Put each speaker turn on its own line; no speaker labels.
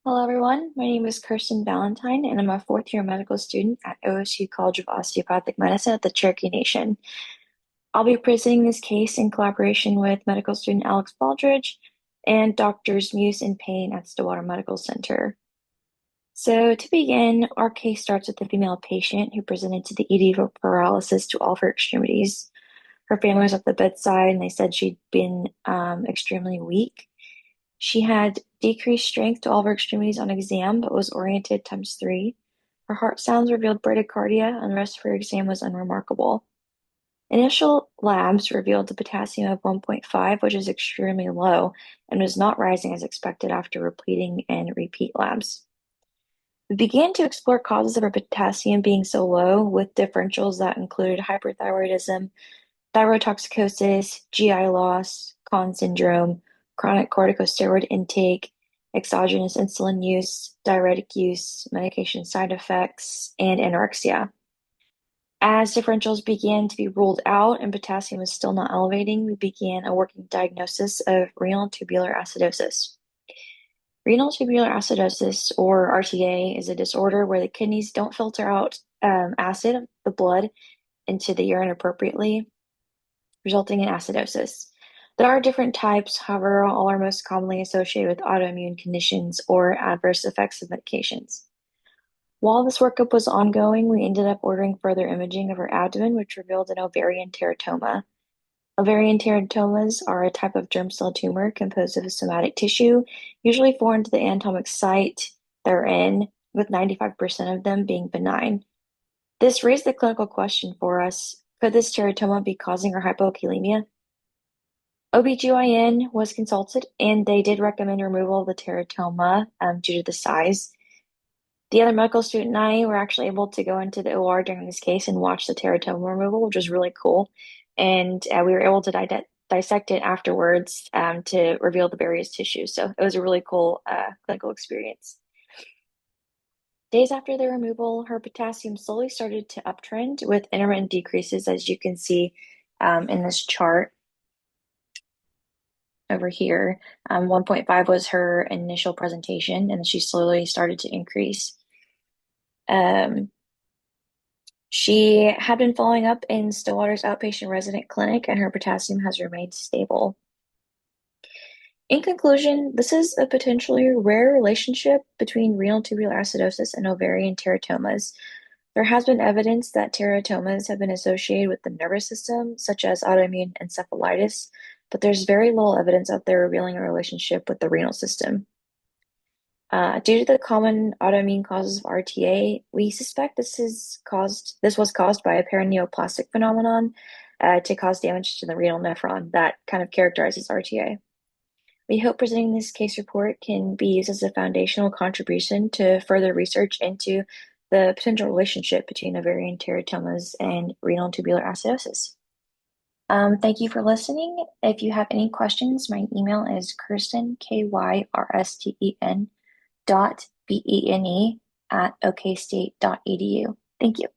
Hello, everyone. My name is Krysten Valentine, and I'm a fourth-year medical student at OSU College of Osteopathic Medicine at the Cherokee Nation. I'll be presenting this case in collaboration with medical student Alex Baldridge and doctors Muse and Payne at Stillwater Medical Center. So to begin, our case starts with a female patient who presented to the ED for paralysis to all of her extremities. Her family was at the bedside, and they said she'd been extremely weak. She had decreased strength to all of her extremities on exam, but was oriented times three. Her heart sounds revealed bradycardia, and the rest of her exam was unremarkable. Initial labs revealed a potassium of 1.5, which is extremely low, and was not rising as expected after repeating and repeat labs. We began to explore causes of her potassium being so low with differentials that included hyperthyroidism, thyrotoxicosis, GI loss, Conn syndrome, chronic corticosteroid intake, exogenous insulin use, diuretic use, medication side effects, and anorexia. As differentials began to be ruled out and potassium was still not elevating, we began a working diagnosis of renal tubular acidosis. Renal tubular acidosis, or RTA, is a disorder where the kidneys don't filter out acid, the blood, into the urine appropriately, resulting in acidosis. There are different types, however, all are most commonly associated with autoimmune conditions or adverse effects of medications. While this workup was ongoing, we ended up ordering further imaging of her abdomen, which revealed an ovarian teratoma. Ovarian teratomas are a type of germ cell tumor composed of somatic tissue, usually foreign to the anatomic site they're in, with 95% of them being benign. This raised the clinical question for us: could this teratoma be causing her hypokalemia? OBGYN was consulted and they did recommend removal of the teratoma due to the size. The other medical student and I were actually able to go into the OR during this case and watch the teratoma removal, which was really cool. And we were able to dissect it afterwards to reveal the various tissues. So it was a really cool clinical experience. Days after the removal, her potassium slowly started to uptrend with intermittent decreases, as you can see in this chart over here. 1.5 was her initial presentation, and she slowly started to increase. Um, she had been following up in Stillwater's outpatient resident clinic, and her potassium has remained stable. In conclusion, this is a potentially rare relationship between renal tubular acidosis and ovarian teratomas. There has been evidence that teratomas have been associated with the nervous system, such as autoimmune encephalitis, but there's very little evidence out there revealing a relationship with the renal system. Due to the common autoimmune causes of RTA, we suspect this was caused by a paraneoplastic phenomenon to cause damage to the renal nephron that kind of characterizes RTA. We hope presenting this case report can be used as a foundational contribution to further research into the potential relationship between ovarian teratomas and renal tubular acidosis. Thank you for listening. If you have any questions, my email is Krysten, Krsten, .bene @okstate.edu. Thank you.